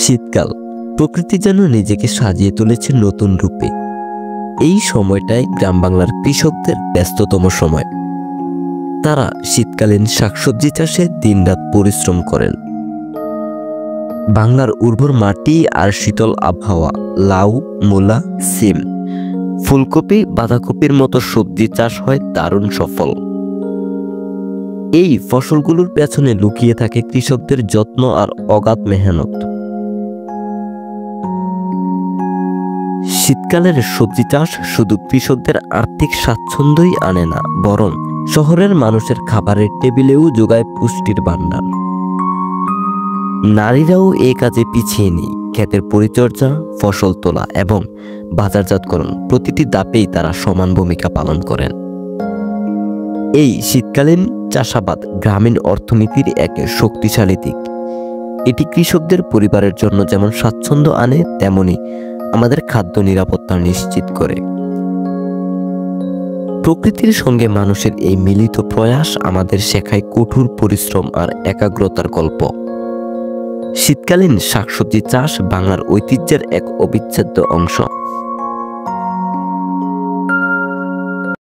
শীতকাল প্রকৃতি যেন নিজেকে সাজিয়ে তুলেছে নতুন রূপে। এই সময়টায় গ্রাম বাংলার কৃষকদের ব্যস্ততম সময়। তারা শীতকালীন শাকসবজি চাষে দিনরাত পরিশ্রম করেন। বাংলার উর্বর মাটি আর শীতল আবহাওয়া লাউ, মূলা, সিম, ফুলকপি, বাঁধাকপির মতো সবজি চাষ হয় দারুণ সফল। এই ফসলগুলোর পেছনে লুকিয়ে থাকে কৃষকদের যত্ন আর অগাধ মেহনত। শীতকালের সবজি চাষ শুধু কৃষকদের আর্থিক স্বাচ্ছন্দ্যই আনে না, বরং শহরের মানুষের খাবারের টেবিলেও যোগায় পুষ্টির ভান্ডার। নারীরাও এ কাজে পিছিয়ে নেই। ক্ষেতের পরিচর্যা, ফসল তোলা এবং বাজারজাতকরণ প্রতিটি ধাপেই তারা সমান ভূমিকা পালন করেন। এই শীতকালীন চাষাবাদ গ্রামীণ অর্থনীতির এক শক্তিশালী দিক। এটি কৃষকদের পরিবারের জন্য যেমন স্বাচ্ছন্দ্য আনে, তেমনি আমাদের খাদ্য নিরাপত্তা নিশ্চিত করে। প্রকৃতির সঙ্গে মানুষের এই মিলিত প্রয়াস আমাদের শেখায় কঠোর পরিশ্রম আর একাগ্রতার গল্প। শীতকালীন শাকসবজি চাষ বাংলার ঐতিহ্যের এক অবিচ্ছেদ্য অংশ।